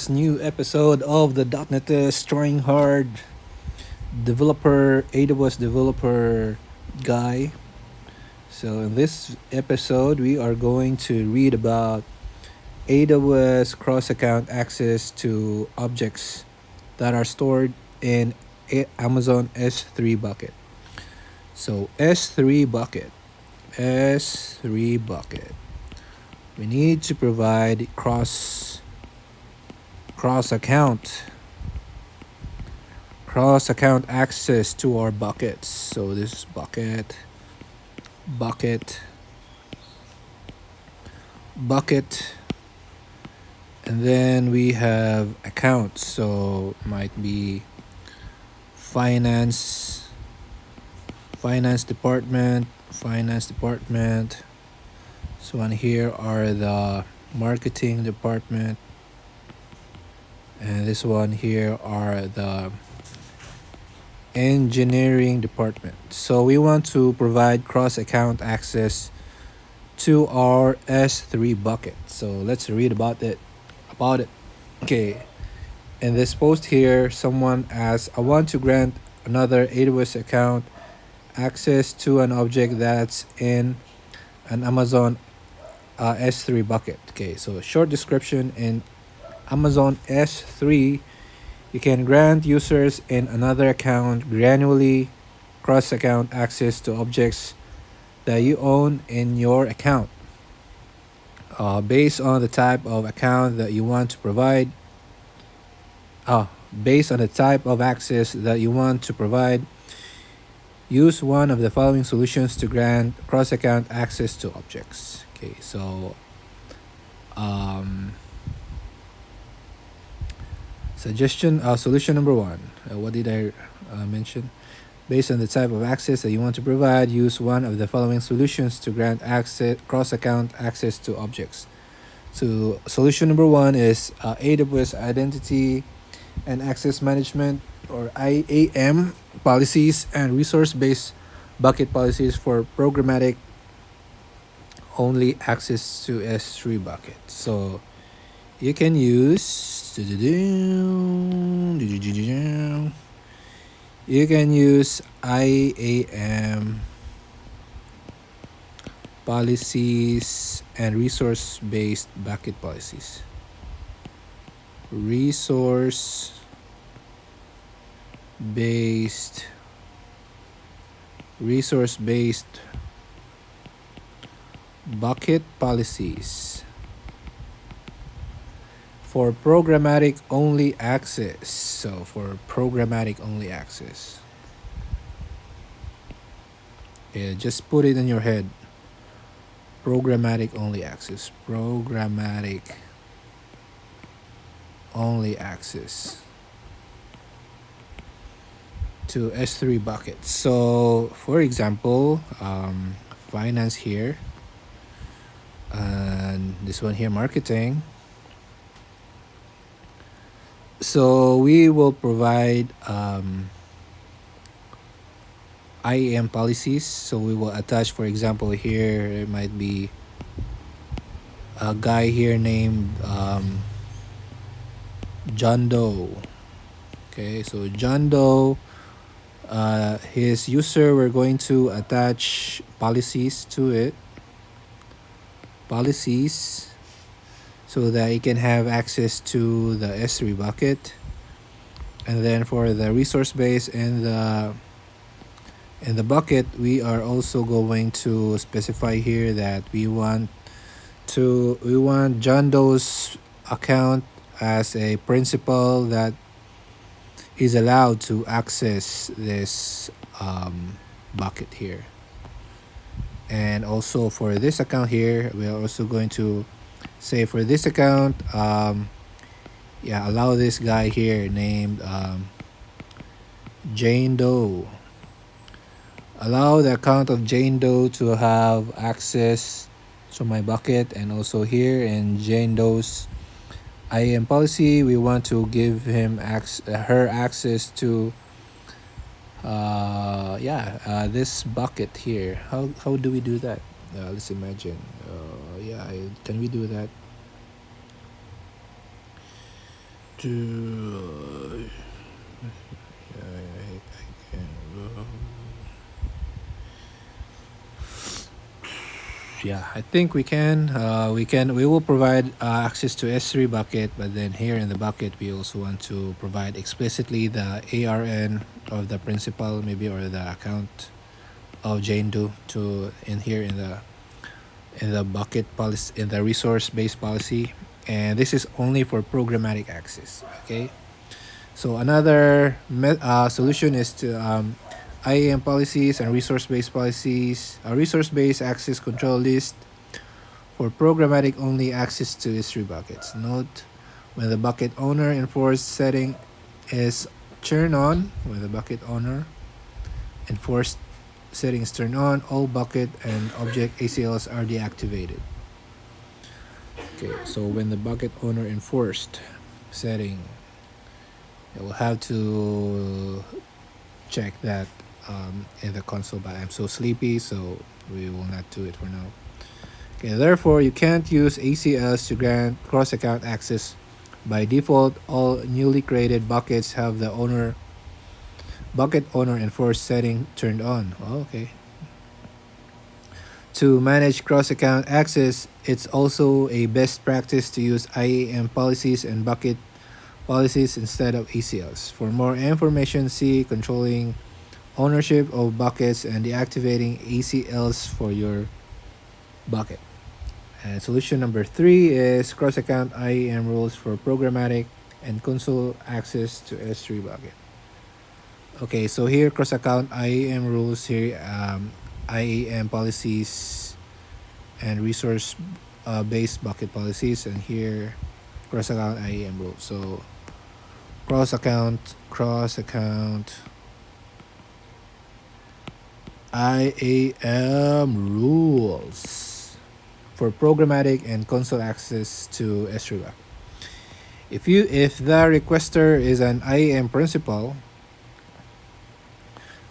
New episode of the .NET Trying Hard developer, AWS developer guy. So in this episode, we are going to read about AWS cross-account access to objects that are stored in Amazon S3 bucket. So S3 bucket. We need to provide cross-account access to our buckets. So this is bucket, and then we have accounts. So might be finance department. So on here are the marketing department, and this one here are the engineering department. So we want to provide cross-account access to our S3 bucket. So let's read about it. Okay. In this post here, someone asks, I want to grant another AWS account access to an object that's in an Amazon S3 bucket. Okay, so short description: in Amazon S3, you can grant users in another account granularly cross-account access to objects that you own in your account. Based on the type of account that you want to provide, based on the type of access that you want to provide, use one of the following solutions to grant cross-account access to objects. Okay, so solution number one. What did I mention? Based on the type of access that you want to provide, use one of the following solutions to grant cross-account access to objects. So solution number one is AWS Identity and Access Management, or IAM, policies and resource-based bucket policies for programmatic only access to S3 bucket. So you can use IAM policies and resource-based bucket policies. Resource-based bucket policies for programmatic only access. So for programmatic only access, yeah, just put it in your head. Programmatic only access to S3 buckets. So for example, finance here, and this one here, marketing. So we will provide IAM policies. So we will attach, for example, here it might be a guy here named John Doe. Okay, so John Doe, his user, we're going to attach policies to it. So that he can have access to the S3 bucket. And then for the resource base and the bucket, we are also going to specify here that we want John Doe's account as a principal that is allowed to access this bucket here. And also for this account here, we are also going to say for this account, allow this guy here named Jane Doe. Allow the account of Jane Doe to have access to my bucket. And also here in Jane Doe's IAM policy, we want to give him her access to this bucket here. How do we do that? Let's imagine. Can we do that? to yeah, I think we will provide access to S3 bucket, but then here in the bucket we also want to provide explicitly the ARN of the principal, maybe, or the account of Jane Doe to in here in the bucket policy, in the resource based policy. And this is only for programmatic access. Okay, so another solution is to IAM policies and resource based policies, a resource based access control list for programmatic only access to S3 buckets. Note, when the bucket owner enforced setting is turned on, when the bucket owner enforced settings turned on, all bucket and object ACLs are deactivated. Okay, so when the bucket owner enforced setting, it will have to check that in the console, but I'm so sleepy, so we will not do it for now. Okay, therefore, you can't use ACLs to grant cross-account access. By default, all newly created buckets have the bucket owner enforced setting turned on. Oh, okay. To manage cross-account access, it's also a best practice to use IAM policies and bucket policies instead of ACLs. For more information, see controlling ownership of buckets and deactivating ACLs for your bucket. And solution number 3 is cross-account IAM rules for programmatic and console access to S3 bucket. Okay, so here cross-account IAM rules, here IAM policies and resource based bucket policies, and here cross-account IAM rules. So cross-account IAM rules for programmatic and console access to S3 bucket. If the requester is an IAM principal,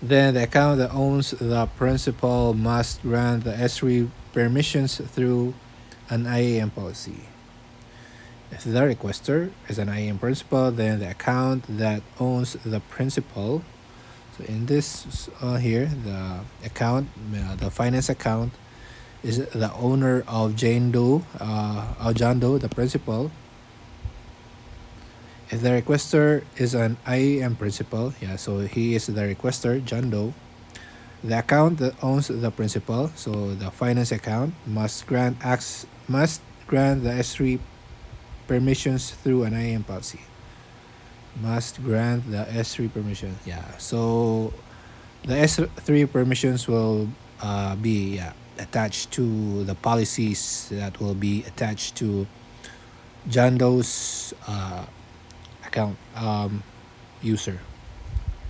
then the account that owns the principal must grant the S3 permissions through an IAM policy. If the requester is an IAM principal, then the account that owns the principal, so in this here, the account, the finance account, is the owner of Jane Doe, John Doe, the principal. If the requester is an IAM principal, so he is the requester, John Doe, the account that owns the principal, so the finance account, must grant the S3 permissions through an IAM policy. Must grant the S3 permission. So the S3 permissions will be attached to the policies that will be attached to John Doe's account user.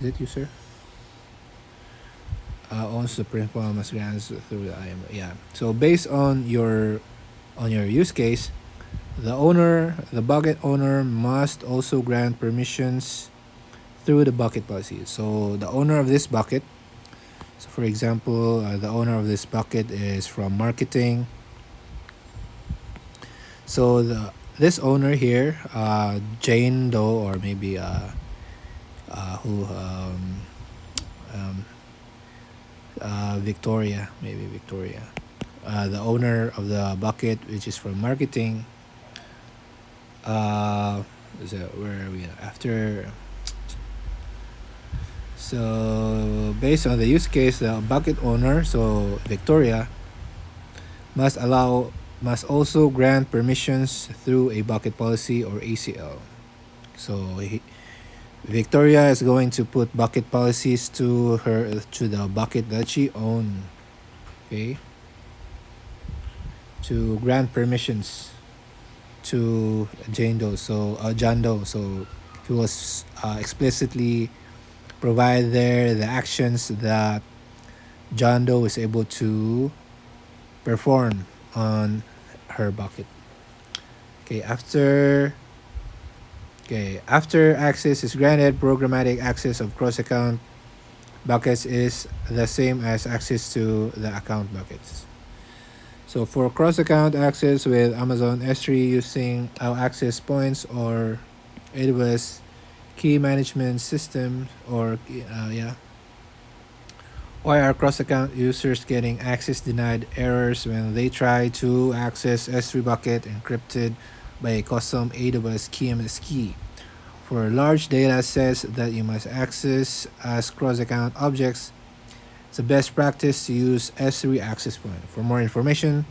Is it user? Owns the principal must grant through the IAM. So based on your use case, the bucket owner must also grant permissions through the bucket policy. So the owner of this bucket, so for example, the owner of this bucket is from marketing. So this owner here, Jane Doe, or maybe Victoria, maybe Victoria, the owner of the bucket, which is from marketing. Where are we after? So based on the use case, the bucket owner, so Victoria, must also grant permissions through a bucket policy or ACL. So Victoria is going to put bucket policies to the bucket that she owns. Okay. To grant permissions to Jane Doe, so John Doe. So he was explicitly provide there the actions that John Doe is able to perform on her bucket. After access is granted, programmatic access of cross-account buckets is the same as access to the account buckets. So for cross-account access with Amazon S3 using our access points or AWS key management system, or why are cross-account users getting access denied errors when they try to access S3 bucket encrypted by a custom AWS KMS key? For large data sets that you must access as cross-account objects, it's a best practice to use S3 access point. For more information,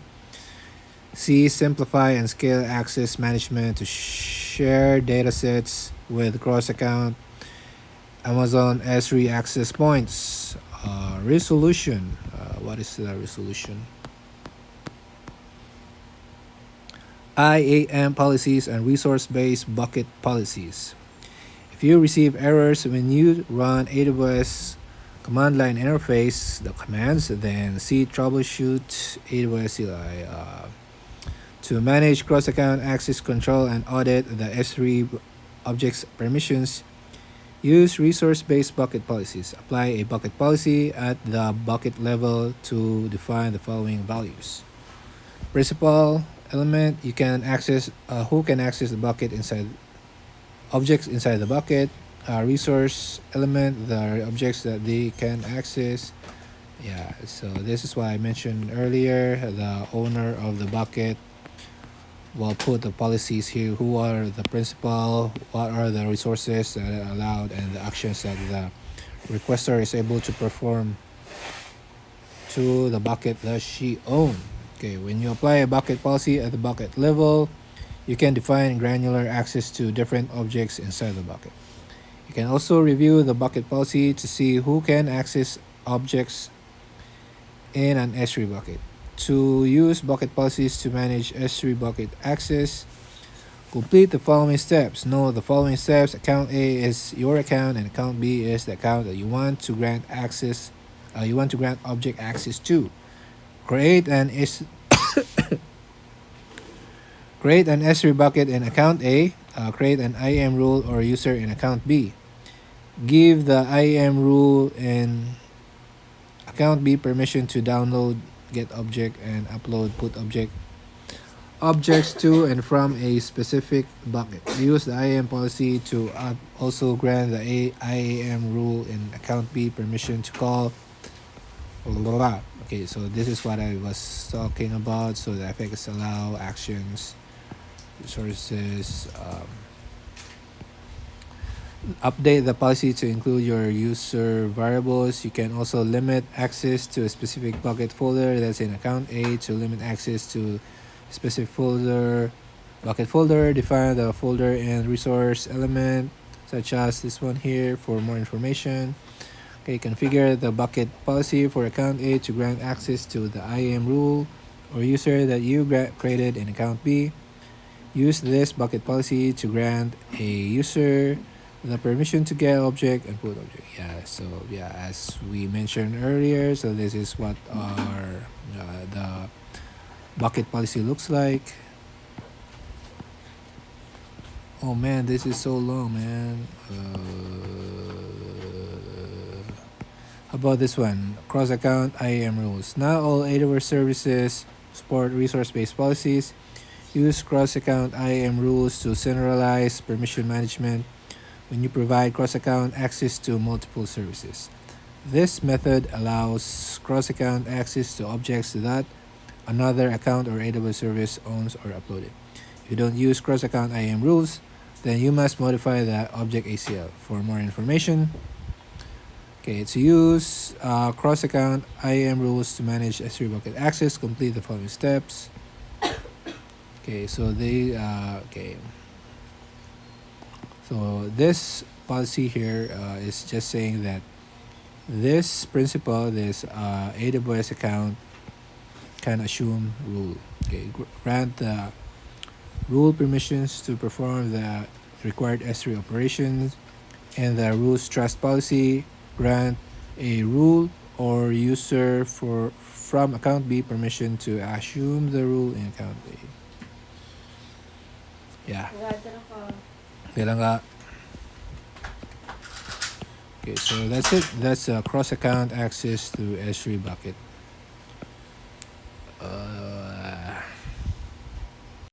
see Simplify and Scale Access Management to share datasets with cross-account Amazon S3 access points. Resolution. What is the resolution? IAM policies and resource-based bucket policies. If you receive errors when you run AWS command line interface, the commands, then see Troubleshoot AWS CLI. To manage cross-account access control and audit the S3 objects permissions, use resource-based bucket policies. Apply a bucket policy at the bucket level to define the following values. Principal element, you can access who can access the bucket inside objects inside the bucket. Resource element, the objects that they can access. Yeah, so this is what I mentioned earlier. The owner of the bucket will put the policies here. Who are the principal, what are the resources that are allowed, and the actions that the requester is able to perform to the bucket that she owns. Okay, when you apply a bucket policy at the bucket level, you can define granular access to different objects inside the bucket. You can also review the bucket policy to see who can access objects in an S3 bucket. To use bucket policies to manage S3 bucket access, complete the following steps. Know the following steps. Account A is your account and account B is the account that you want to grant access. You want to grant object access to. Create an S3 bucket in account A. Create an IAM rule or user in account B. Give the IAM rule in account B permission to download, get object, and upload, put objects to and from a specific bucket. Use the IAM policy to also grant the IAM rule in account B permission to call. Blah, blah, blah. Okay, so this is what I was talking about. So the effects allow actions, resources. Update the policy to include your user variables. You can also limit access to a specific bucket folder that's in account A to limit access to specific folder, bucket folder. Define the folder and resource element, such as this one here, for more information. Okay, configure the bucket policy for account A to grant access to the IAM rule or user that you created in account B. Use this bucket policy to grant a user the permission to get object and put object. Yeah, so yeah, as we mentioned earlier, so this is what our the bucket policy looks like. Oh man, this is so long, man. How about this one? Cross-account IAM rules. Not all AWS services support resource-based policies. Use cross-account IAM rules to centralize permission management when you provide cross-account access to multiple services. This method allows cross-account access to objects that another account or AWS service owns or uploaded. If you don't use cross-account IAM rules, then you must modify the object ACL. For more information, okay, to use cross-account IAM rules to manage S3 bucket access, complete the following steps. Okay, so so this policy here is just saying that this principal, this AWS account can assume rule. Okay, grant the rule permissions to perform the required S3 operations, and the rules trust policy grant a rule or user from account B permission to assume the rule in account A. Yeah. Okay, so that's it. That's cross-account access to S3 bucket.